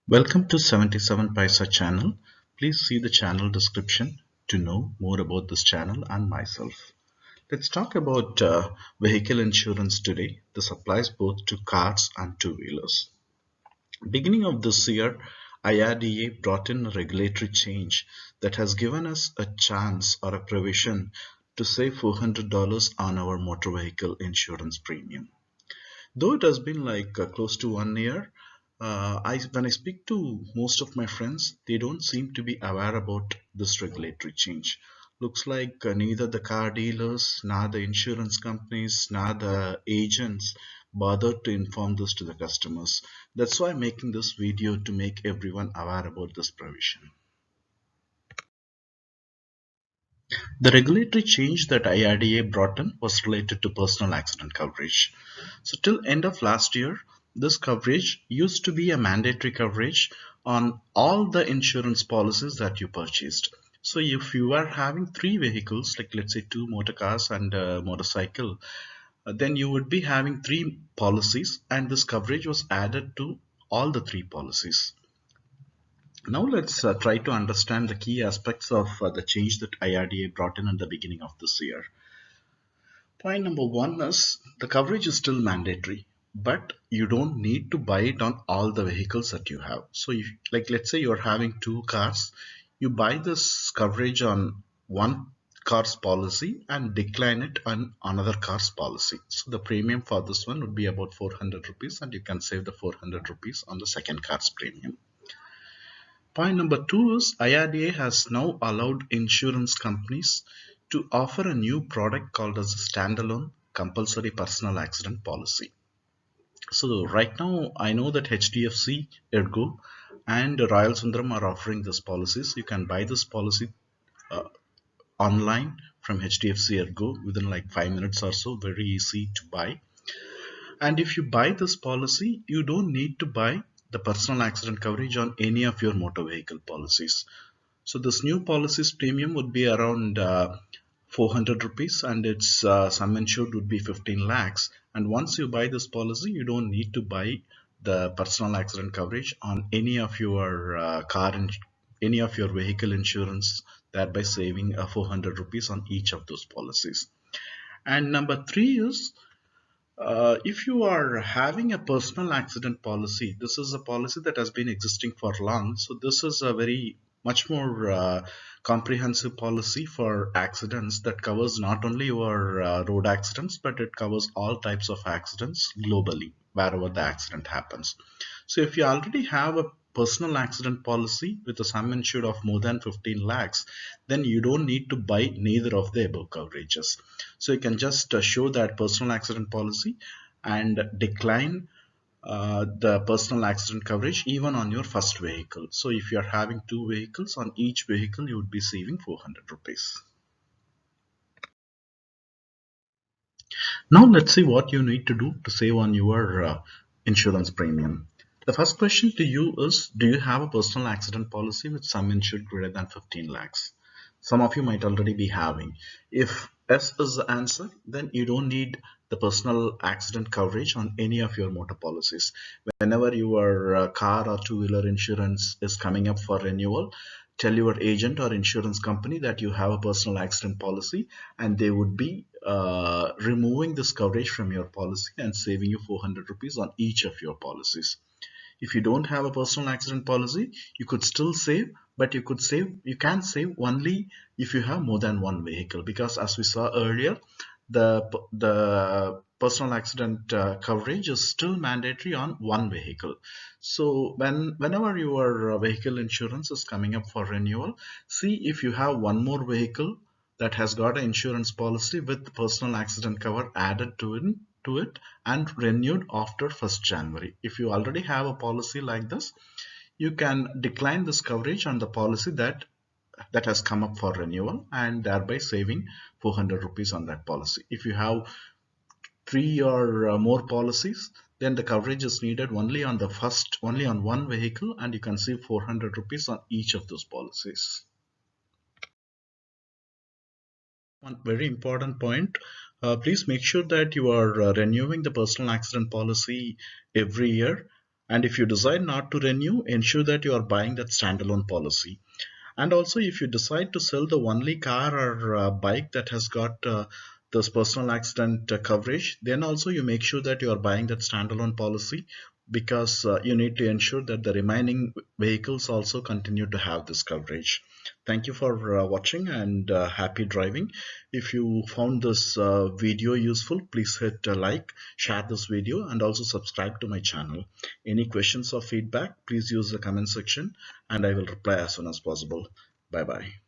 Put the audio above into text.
Welcome to 77 Paisa channel. Please see the channel description to know more about this channel and myself. Let's talk about vehicle insurance today. This applies both to cars and two-wheelers. Beginning of this year, IRDA brought in a regulatory change that has given us a chance or a provision to save $400 on our motor vehicle insurance premium. Though it has been like close to 1 year, when I speak to most of my friends, they don't seem to be aware about this regulatory change. Looks like neither the car dealers, nor the insurance companies, nor the agents bothered to inform this to the customers. That's why I'm making this video to make everyone aware about this provision. The regulatory change that IRDA brought in was related to personal accident coverage. So till end of last year, this coverage used to be a mandatory coverage on all the insurance policies that you purchased. So if you are having three vehicles, like let's say two motor cars and a motorcycle, then you would be having three policies and this coverage was added to all the three policies. Now let's try to understand the key aspects of the change that IRDA brought in at the beginning of this year. Point number one is the coverage is still mandatory, but you don't need to buy it on all the vehicles that you have. So if, like let's say you're having two cars, you buy this coverage on one car's policy and decline it on another car's policy. So the premium for this one would be about 400 rupees and you can save the 400 rupees on the second car's premium. Point number two is IRDA has now allowed insurance companies to offer a new product called as a standalone compulsory personal accident policy. So right now I know that HDFC, Ergo and Royal Sundaram are offering this policies. You can buy this policy online from HDFC Ergo within like 5 minutes or so, very easy to buy. And if you buy this policy, you don't need to buy the personal accident coverage on any of your motor vehicle policies. So this new policy's premium would be around 400 rupees and its sum insured would be 15 lakhs. And once you buy this policy, you don't need to buy the personal accident coverage on any of your any of your vehicle insurance, thereby saving 400 rupees on each of those policies. And number three is if you are having a personal accident policy, this is a policy that has been existing for long. So this is a very much more comprehensive policy for accidents that covers not only your road accidents, but it covers all types of accidents globally, wherever the accident happens. So if you already have a personal accident policy with a sum insured of more than 15 lakhs, then you don't need to buy neither of the above coverages. So you can just show that personal accident policy and decline the personal accident coverage even on your first vehicle. So if you are having two vehicles, on each vehicle you would be saving 400 rupees. Now let's see what you need to do to save on your insurance premium. The first question to you is, do you have a personal accident policy with sum insured greater than 15 lakhs? Some of you might already be having. If yes is the answer, then you don't need the personal accident coverage on any of your motor policies. Whenever your car or two-wheeler insurance is coming up for renewal, tell your agent or insurance company that you have a personal accident policy and they would be removing this coverage from your policy and saving you 400 rupees on each of your policies. If you don't have a personal accident policy, you could still save, but you can save only if you have more than one vehicle, because as we saw earlier, the personal accident coverage is still mandatory on one vehicle. So whenever your vehicle insurance is coming up for renewal, see if you have one more vehicle that has got an insurance policy with personal accident cover added to it and renewed after 1st January. If you already have a policy like this, you can decline this coverage on the policy that has come up for renewal and thereby saving 400 rupees on that policy. If you have three or more policies, then the coverage is needed only on one vehicle and you can save 400 rupees on each of those policies. One very important point, please make sure that you are renewing the personal accident policy every year And if you decide not to renew, ensure that you are buying that standalone policy. And also, if you decide to sell the only car or bike that has got this personal accident coverage, then also you make sure that you are buying that standalone policy, because you need to ensure that the remaining vehicles also continue to have this coverage. Thank you for watching, and happy driving. If you found this video useful, please hit like, share this video, and also subscribe to my channel. Any questions or feedback, please use the comment section and I will reply as soon as possible. Bye bye.